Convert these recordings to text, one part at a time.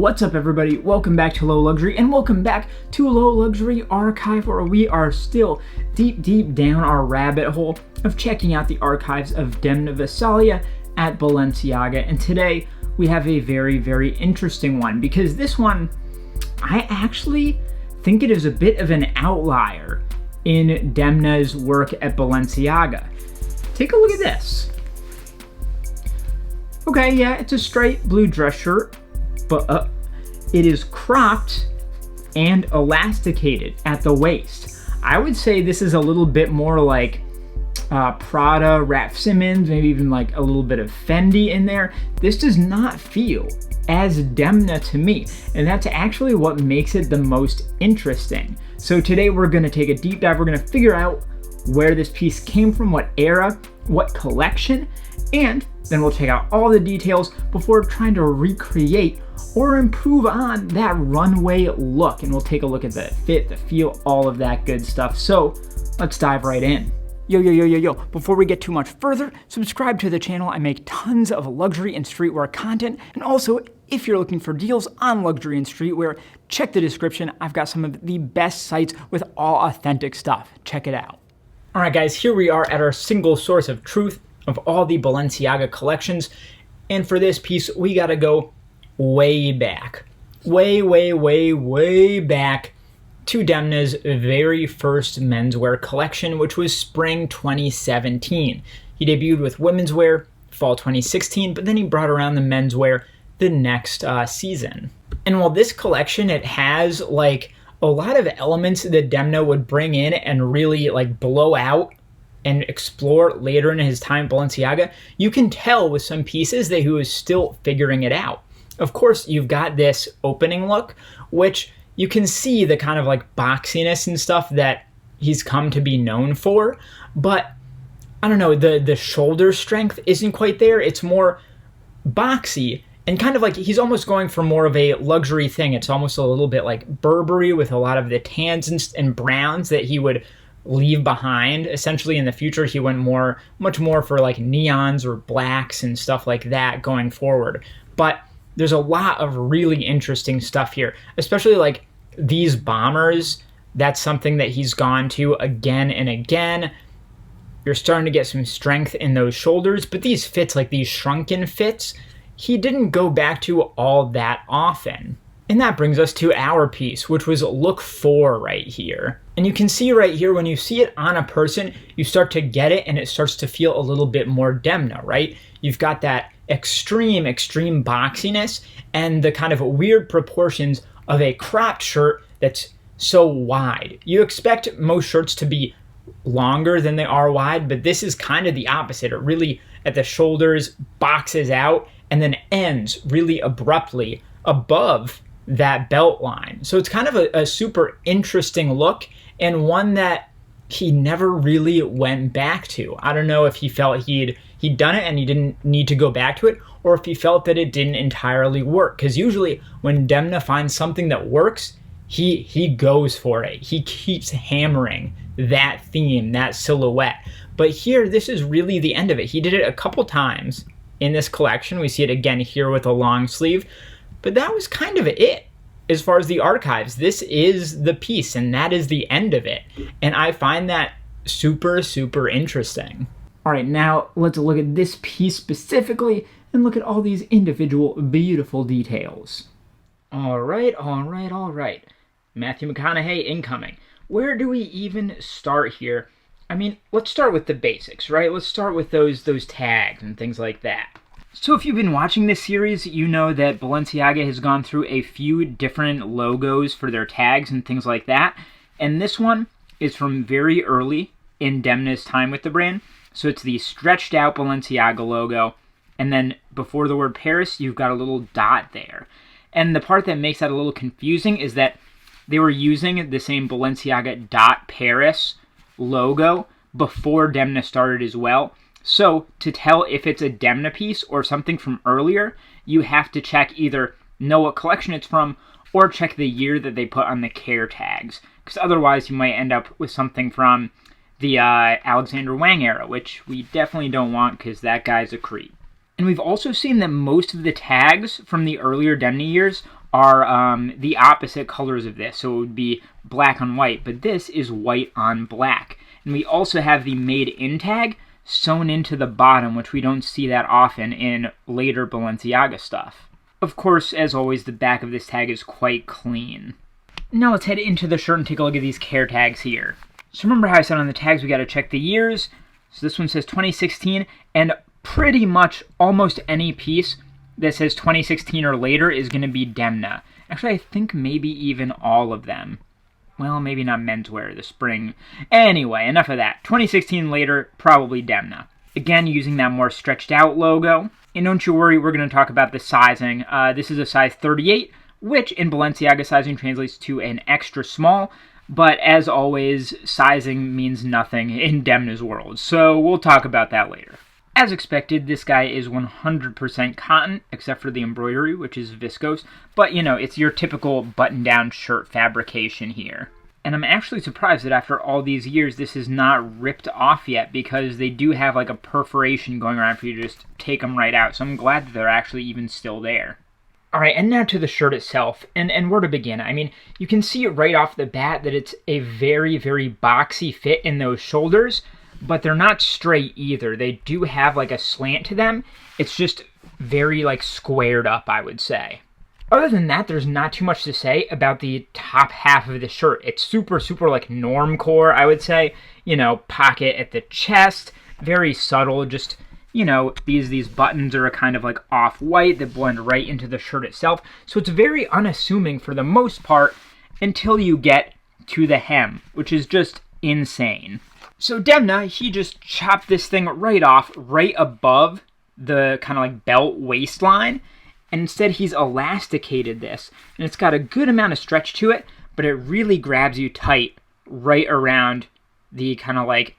What's up, everybody? Welcome back to Low Luxury, and welcome back to Low Luxury Archive, where we are still deep down our rabbit hole of checking out the archives of Demna FIRST at Balenciaga. And today we have a very interesting one, because this one, I actually think it is a bit of an outlier in Demna's work at Balenciaga. Take a look at this. Okay, yeah, it's a straight blue dress shirt, but it is cropped and elasticated at the waist. I would say this is a little bit more like Prada, Raf Simons, maybe even like a little bit of Fendi in there. This does not feel as Demna to me, and that's actually what makes it the most interesting. So today we're gonna take a deep dive. We're gonna figure out where this piece came from, what era, what collection, and then we'll check out all the details before trying to recreate or improve on that runway look. And we'll take a look at the fit, the feel, all of that good stuff. So let's dive right in. Yo. Before we get too much further, subscribe to the channel. I make tons of luxury and streetwear content. And also, if you're looking for deals on luxury and streetwear, check the description. I've got some of the best sites with all authentic stuff. Check it out. All right, guys, here we are at our single source of truth of all the Balenciaga collections. And for this piece, we gotta go way back. Way back to Demna's very first menswear collection, which was spring 2017. He debuted with women's wear fall 2016, but then he brought around the menswear the next season. And while this collection, it has like a lot of elements that Demna would bring in and really like blow out and explore later in his time at Balenciaga, you can tell with some pieces that he was still figuring it out. Of course, you've got this opening look, which you can see the kind of like boxiness and stuff that he's come to be known for, but I don't know, the shoulder strength isn't quite there. It's more boxy and kind of like he's almost going for more of a luxury thing. It's almost a little bit like Burberry with a lot of the tans and browns that he would leave behind. Essentially in the future, he went much more for like neons or blacks and stuff like that going forward. But there's a lot of really interesting stuff here, especially like these bombers. That's something that he's gone to again and again. You're starting to get some strength in those shoulders, but these fits, like these shrunken fits, he didn't go back to all that often. And that brings us to our piece, which was look 4 right here. And you can see right here, when you see it on a person, you start to get it and it starts to feel a little bit more Demna, right? You've got that extreme boxiness and the kind of weird proportions of a cropped shirt that's so wide. You expect most shirts to be longer than they are wide, but this is kind of the opposite. It really, at the shoulders, boxes out and then ends really abruptly above that belt line. So it's kind of a super interesting look, and one that he never really went back to. I don't know if he felt he'd done it and he didn't need to go back to it, or if he felt that it didn't entirely work. Because usually when Demna finds something that works, he goes for it. He keeps hammering that theme, that silhouette. But here, this is really the end of it. He did it a couple times in this collection. We see it again here with a long sleeve. But that was kind of it as far as the archives. This is the piece, and that is the end of it. And I find that super interesting. All right, now let's look at this piece specifically and look at all these individual beautiful details. All right. Matthew McConaughey incoming. Where do we even start here? I mean, let's start with the basics, right? Let's start with those tags and things like that. So if you've been watching this series, you know that Balenciaga has gone through a few different logos for their tags and things like that. And this one is from very early in Demna's time with the brand. So it's the stretched out Balenciaga logo. And then before the word Paris, you've got a little dot there. And the part that makes that a little confusing is that they were using the same Balenciaga dot Paris logo before Demna started as well. So to tell if it's a Demna piece or something from earlier, you have to check either know what collection it's from or check the year that they put on the care tags. Because otherwise you might end up with something from the Alexander Wang era, which we definitely don't want because that guy's a creep. And we've also seen that most of the tags from the earlier Demna years are the opposite colors of this. So it would be black on white, but this is white on black. And we also have the made in tag sewn into the bottom, which we don't see that often in later Balenciaga stuff. Of course, as always, the back of this tag is quite clean. Now let's head into the shirt and take a look at these care tags here. So remember how I said on the tags we got to check the years? So this one says 2016, and pretty much almost any piece that says 2016 or later is going to be Demna. Actually, I think maybe even all of them. Well, maybe not Menswear, the spring. Anyway, enough of that. 2016 later, probably Demna. Again, using that more stretched out logo. And don't you worry, we're going to talk about the sizing. This is a size 38, which in Balenciaga sizing translates to an extra small. But as always, sizing means nothing in Demna's world. So we'll talk about that later. As expected, this guy is 100% cotton, except for the embroidery, which is viscose. But, you know, it's your typical button-down shirt fabrication here. And I'm actually surprised that after all these years, this is not ripped off yet, because they do have, like, a perforation going around for you to just take them right out. So I'm glad that they're actually even still there. All right, and now to the shirt itself, and where to begin. I mean, you can see right off the bat that it's a very, very boxy fit in those shoulders, but they're not straight either. They do have like a slant to them. It's just very like squared up, I would say. Other than that, there's not too much to say about the top half of the shirt. It's super, super like normcore, I would say. You know, pocket at the chest, very subtle, just, you know, these buttons are a kind of like off-white that blend right into the shirt itself. So it's very unassuming for the most part until you get to the hem, which is just insane. So Demna, he just chopped this thing right off, right above the kind of like belt waistline, and instead he's elasticated this, and it's got a good amount of stretch to it, but it really grabs you tight right around the kind of like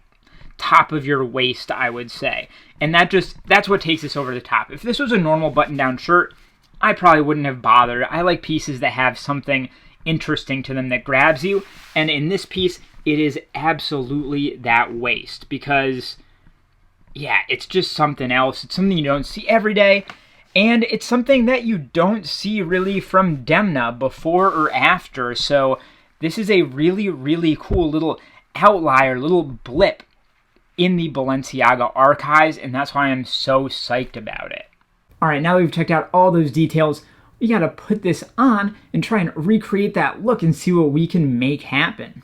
top of your waist, I would say. And that's what takes this over the top. If this was a normal button-down shirt, I probably wouldn't have bothered. I like pieces that have something interesting to them that grabs you, and in this piece, it is absolutely that waist, because, yeah, it's just something else. It's something you don't see every day, and it's something that you don't see really from Demna before or after, so this is a really, really cool little outlier, little blip in the Balenciaga archives, and that's why I'm so psyched about it. All right, now that we've checked out all those details, we gotta put this on and try and recreate that look and see what we can make happen.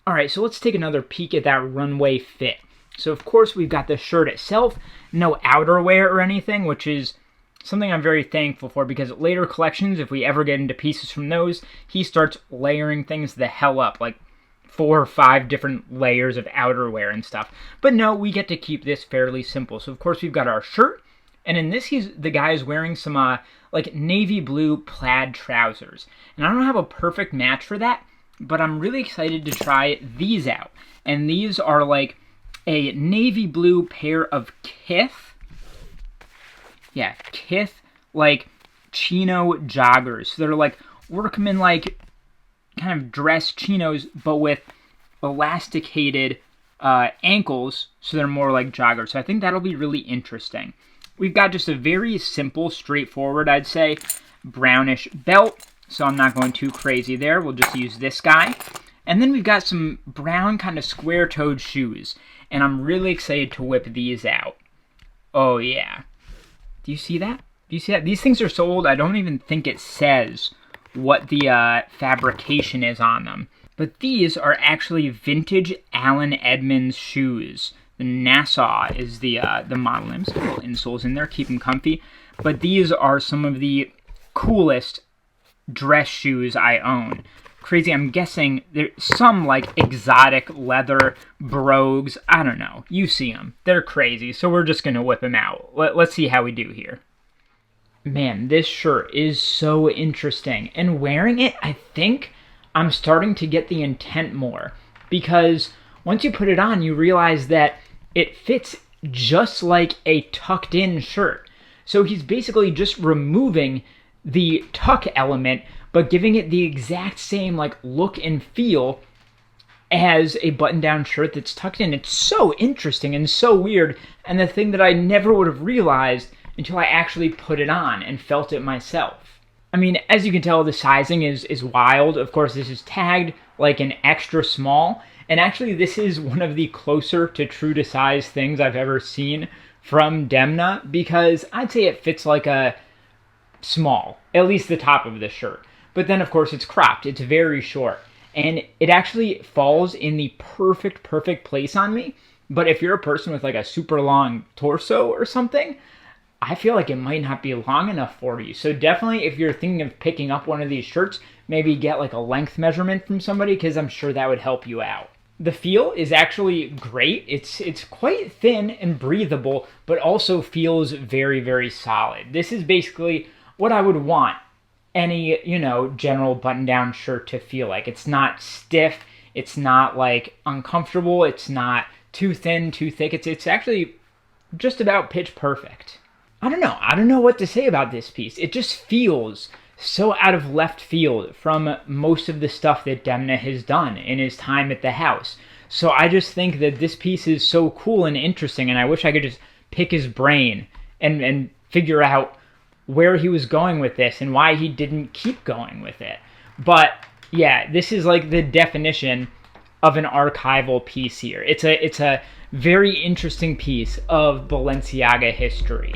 All right, so let's take another peek at that runway fit. So of course we've got the shirt itself, no outerwear or anything, which is something I'm very thankful for, because later collections, if we ever get into pieces from those, he starts layering things the hell up, like 4 or 5 different layers of outerwear and stuff. But no, we get to keep this fairly simple. So of course we've got our shirt, and in this the guy is wearing some like navy blue plaid trousers. And I don't have a perfect match for that, but I'm really excited to try these out. And these are like a navy blue pair of Kith. Yeah, Kith, like chino joggers. So they're like workman, like kind of dress chinos, but with elasticated ankles, so they're more like joggers. So I think that'll be really interesting. We've got just a very simple, straightforward, I'd say, brownish belt. So I'm not going too crazy there. We'll just use this guy. And then we've got some brown kind of square-toed shoes. And I'm really excited to whip these out. Oh, yeah. Do you see that? Do you see that? These things are so old, I don't even think it says what the fabrication is on them. But these are actually vintage Allen Edmonds shoes. The Nassau is the model name. So little insoles in there, keep them comfy. But these are some of the coolest dress shoes I own. Crazy, I'm guessing there's some like exotic leather brogues. I don't know. You see them. They're crazy, so we're just going to whip them out. Let's see how we do here. Man, this shirt is so interesting. And wearing it, I think I'm starting to get the intent more. Because once you put it on, you realize that it fits just like a tucked-in shirt. So he's basically just removing the tuck element, but giving it the exact same like look and feel as a button-down shirt that's tucked in. It's so interesting and so weird, and the thing that I never would have realized until I actually put it on and felt it myself. I mean, as you can tell, the sizing is wild. Of course, this is tagged like an extra small. And actually, this is one of the closer to true to size things I've ever seen from Demna, because I'd say it fits like a small, at least the top of the shirt. But then, of course, it's cropped. It's very short. And it actually falls in the perfect place on me. But if you're a person with like a super long torso or something, I feel like it might not be long enough for you. So definitely, if you're thinking of picking up one of these shirts, maybe get like a length measurement from somebody, because I'm sure that would help you out. The feel is actually great. It's quite thin and breathable, but also feels very solid. This is basically what I would want any, general button-down shirt to feel like. It's not stiff. It's not like uncomfortable. It's not too thin, too thick. It's actually just about pitch perfect. I don't know what to say about this piece. It just feels so out of left field from most of the stuff that Demna has done in his time at the house. So I just think that this piece is so cool and interesting, and I wish I could just pick his brain and figure out where he was going with this and why he didn't keep going with it. But yeah, this is like the definition of an archival piece here. It's a very interesting piece of Balenciaga history.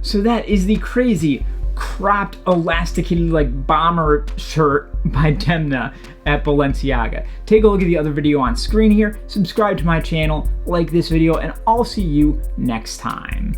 So that is the crazy cropped, elasticated like bomber shirt by Demna at Balenciaga. Take a look at the other video on screen here, subscribe to my channel, like this video, and I'll see you next time.